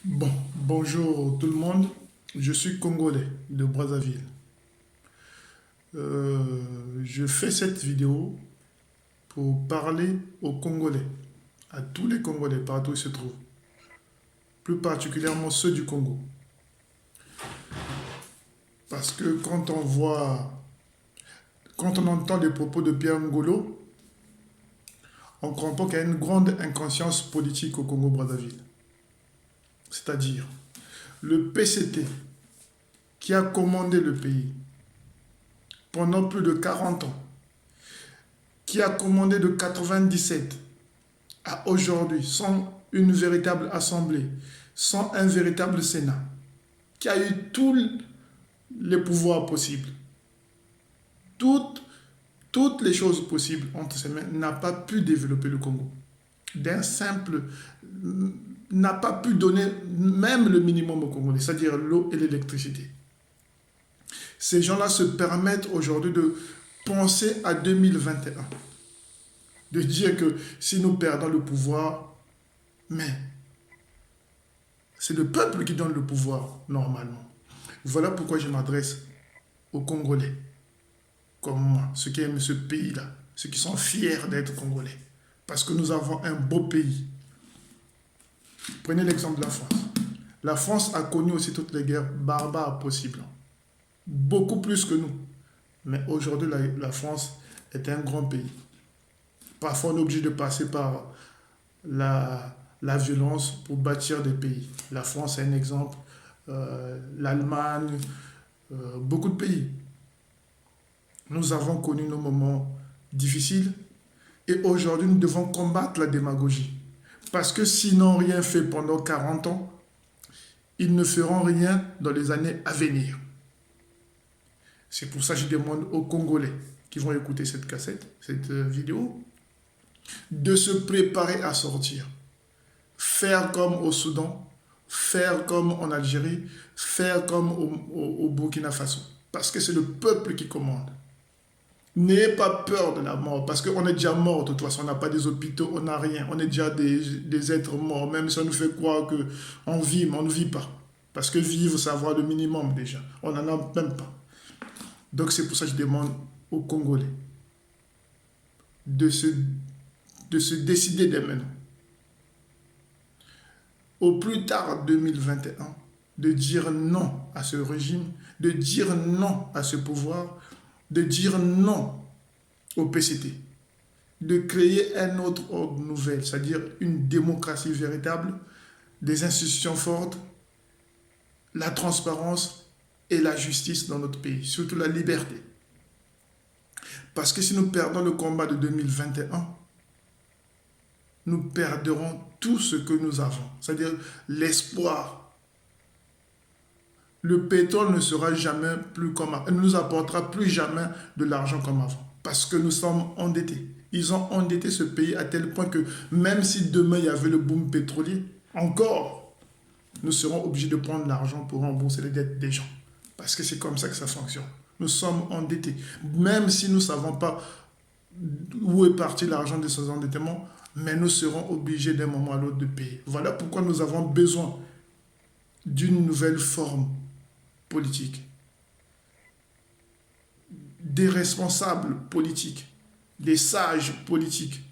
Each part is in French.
Bonjour tout le monde. Je suis Congolais de Brazzaville. Je fais cette vidéo pour parler aux Congolais, à tous les Congolais partout où ils se trouvent, plus particulièrement ceux du Congo. Parce que quand on entend les propos de Pierre Ngolo, on comprend qu'il y a une grande inconscience politique au Congo-Brazzaville. C'est-à-dire le PCT qui a commandé le pays pendant plus de 40 ans, qui a commandé de 97 à aujourd'hui, sans une véritable assemblée, sans un véritable Sénat, qui a eu tous les pouvoirs possibles, toutes, toutes les choses possibles entre ses mains, n'a pas pu développer le Congo. D'un simple, n'a pas pu donner même le minimum au Congolais, c'est-à-dire l'eau et l'électricité. Ces gens-là se permettent aujourd'hui de penser à 2021, de dire que si nous perdons le pouvoir, mais c'est le peuple qui donne le pouvoir, normalement. Voilà pourquoi je m'adresse aux Congolais, comme moi, ceux qui aiment ce pays-là, ceux qui sont fiers d'être Congolais. Parce que nous avons un beau pays. Prenez l'exemple de la France. La France a connu aussi toutes les guerres barbares possibles. Beaucoup plus que nous. Mais aujourd'hui, la France est un grand pays. Parfois, on est obligé de passer par la violence pour bâtir des pays. La France est un exemple. L'Allemagne, beaucoup de pays. Nous avons connu nos moments difficiles et aujourd'hui nous devons combattre la démagogie. Parce que s'ils n'ont rien fait pendant 40 ans, ils ne feront rien dans les années à venir. C'est pour ça que je demande aux Congolais qui vont écouter cette cassette, cette vidéo, de se préparer à sortir. Faire comme au Soudan, faire comme en Algérie, faire comme au Burkina Faso. Parce que c'est le peuple qui commande. N'ayez pas peur de la mort, parce qu'on est déjà mort de toute façon, on n'a pas des hôpitaux, on n'a rien, on est déjà des êtres morts, même si on nous fait croire qu'on vit, mais on ne vit pas. Parce que vivre, c'est avoir le minimum déjà, on n'en a même pas. Donc c'est pour ça que je demande aux Congolais de se, de se décider dès maintenant, au plus tard 2021, de dire non à ce régime, de dire non à ce pouvoir, de dire non au PCT, de créer un autre ordre nouvel, c'est-à-dire une démocratie véritable, des institutions fortes, la transparence et la justice dans notre pays, surtout la liberté. Parce que si nous perdons le combat de 2021, nous perdrons tout ce que nous avons, c'est-à-dire l'espoir. Le pétrole ne sera jamais plus comme avant, ne nous apportera plus jamais de l'argent comme avant, parce que nous sommes endettés. Ils ont endetté ce pays à tel point que même si demain il y avait le boom pétrolier, encore, nous serons obligés de prendre l'argent pour rembourser les dettes des gens. Parce que c'est comme ça que ça fonctionne. Nous sommes endettés. Même si nous ne savons pas où est parti l'argent de ces endettements, mais nous serons obligés d'un moment à l'autre de payer. Voilà pourquoi nous avons besoin d'une nouvelle forme politique, des responsables politiques, des sages politiques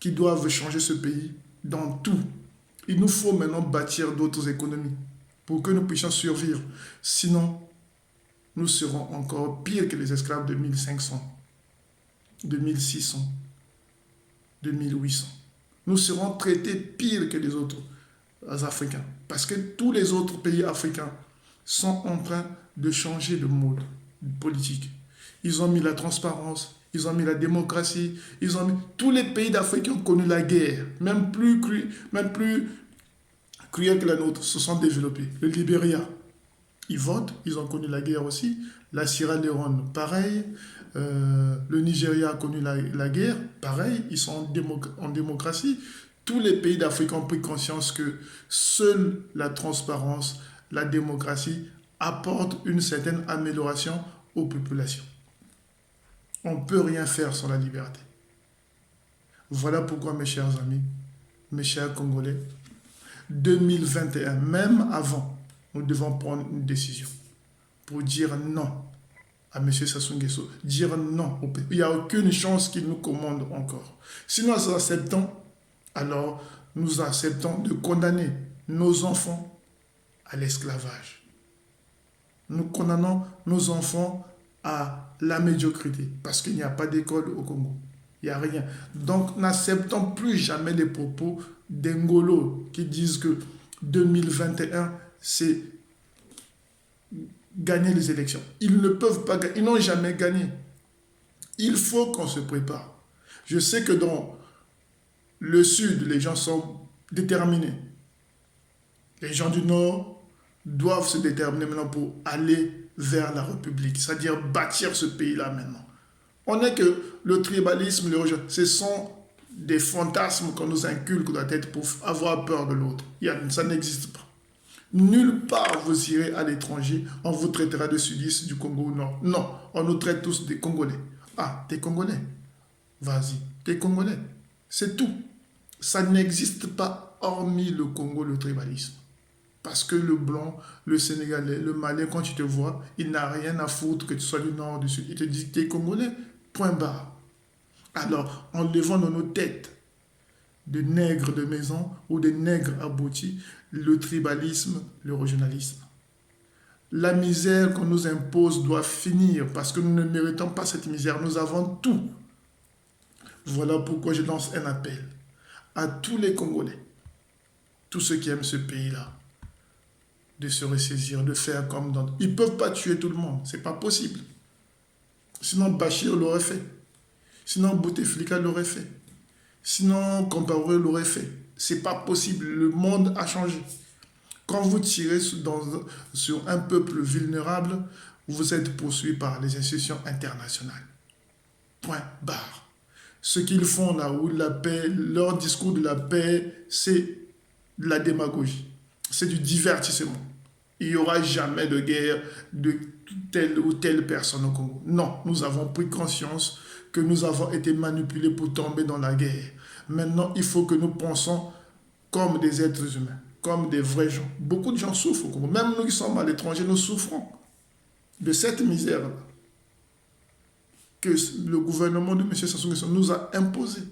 qui doivent changer ce pays dans tout. Il nous faut maintenant bâtir d'autres économies pour que nous puissions survivre. Sinon, nous serons encore pires que les esclaves de 1500, de 1600, de 1800. Nous serons traités pire que les autres Africains. Parce que tous les autres pays africains sont en train de changer de mode politique. Ils ont mis la transparence, ils ont mis la démocratie, ils ont mis... Tous les pays d'Afrique qui ont connu la guerre, même plus cruel que la nôtre, se sont développés. Le Libéria, ils votent, ils ont connu la guerre aussi. La Sierra Leone, pareil. Le Nigeria a connu la guerre, pareil. Ils sont en démocratie. Tous les pays d'Afrique ont pris conscience que seule la transparence, la démocratie apporte une certaine amélioration aux populations. On ne peut rien faire sans la liberté. Voilà pourquoi, mes chers amis, mes chers Congolais, 2021, même avant, nous devons prendre une décision pour dire non à M. Sassou Nguesso, dire non au pays. Il n'y a aucune chance qu'il nous commande encore. Si nous acceptons, alors nous acceptons de condamner nos enfants à l'esclavage. Nous condamnons nos enfants à la médiocrité parce qu'il n'y a pas d'école au Congo. Il n'y a rien. Donc, n'acceptons plus jamais les propos d'Engolo qui disent que 2021, c'est gagner les élections. Ils ne peuvent pas gagner. Ils n'ont jamais gagné. Il faut qu'on se prépare. Je sais que dans le sud, les gens sont déterminés. Les gens du nord doivent se déterminer maintenant pour aller vers la République, c'est-à-dire bâtir ce pays-là maintenant. On est que le tribalisme, ce sont des fantasmes qu'on nous inculque dans la tête pour avoir peur de l'autre. Ça n'existe pas. Nulle part vous irez à l'étranger, on vous traitera de sudistes du Congo Nord. Non, on nous traite tous des Congolais. Ah, t'es Congolais. Vas-y, t'es Congolais. C'est tout. Ça n'existe pas hormis le Congo, le tribalisme. Parce que le blanc, le sénégalais, le malais, quand tu te vois, il n'a rien à foutre que tu sois du nord ou du sud. Il te dit que t'es Congolais. Point barre. Alors, en levant dans nos têtes de nègres de maison ou de nègres aboutis, le tribalisme, le régionalisme. La misère qu'on nous impose doit finir parce que nous ne méritons pas cette misère. Nous avons tout. Voilà pourquoi je lance un appel à tous les Congolais, tous ceux qui aiment ce pays-là, de se ressaisir, de faire comme dans... Ils ne peuvent pas tuer tout le monde, c'est pas possible. Sinon Bachir l'aurait fait. Sinon Bouteflika l'aurait fait. Sinon Compaoré l'aurait fait. C'est pas possible, le monde a changé. Quand vous tirez sur un peuple vulnérable, vous êtes poursuivi par les institutions internationales. Point barre. Ce qu'ils font là où la paix, leur discours de la paix, c'est de la démagogie. C'est du divertissement. Il n'y aura jamais de guerre de telle ou telle personne au Congo. Non, nous avons pris conscience que nous avons été manipulés pour tomber dans la guerre. Maintenant, il faut que nous pensions comme des êtres humains, comme des vrais gens. Beaucoup de gens souffrent au Congo. Même nous qui sommes à l'étranger, nous souffrons de cette misère-là que le gouvernement de M. Sassou Nguesso nous a imposée.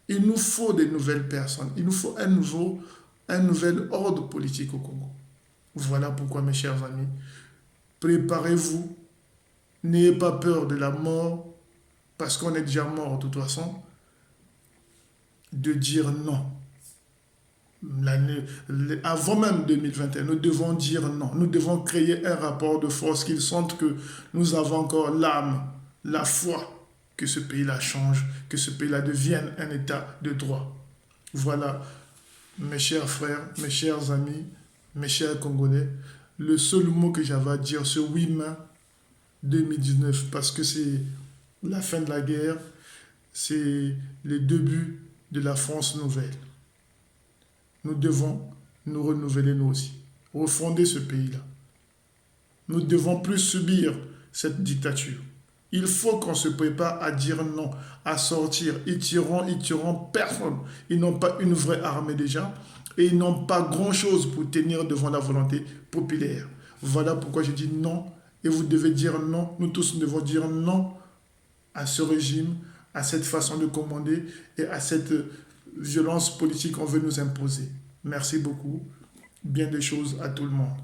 Il nous faut des nouvelles personnes. Il nous faut un nouvel ordre politique au Congo. Voilà pourquoi, mes chers amis, préparez-vous. N'ayez pas peur de la mort, parce qu'on est déjà mort de toute façon, de dire non. Avant même 2021, nous devons dire non. Nous devons créer un rapport de force qu'ils sentent que nous avons encore l'âme, la foi, que ce pays-là change, que ce pays-là devienne un état de droit. Voilà, mes chers frères, mes chers amis, mes chers Congolais, le seul mot que j'avais à dire ce 8 mai 2019, parce que c'est la fin de la guerre, c'est le début de la France nouvelle. Nous devons nous renouveler nous aussi, refonder ce pays-là. Nous ne devons plus subir cette dictature. Il faut qu'on se prépare à dire non, à sortir. Ils tueront personne. Ils n'ont pas une vraie armée déjà et ils n'ont pas grand-chose pour tenir devant la volonté populaire. Voilà pourquoi je dis non et vous devez dire non. Nous tous nous devons dire non à ce régime, à cette façon de commander et à cette violence politique qu'on veut nous imposer. Merci beaucoup. Bien des choses à tout le monde.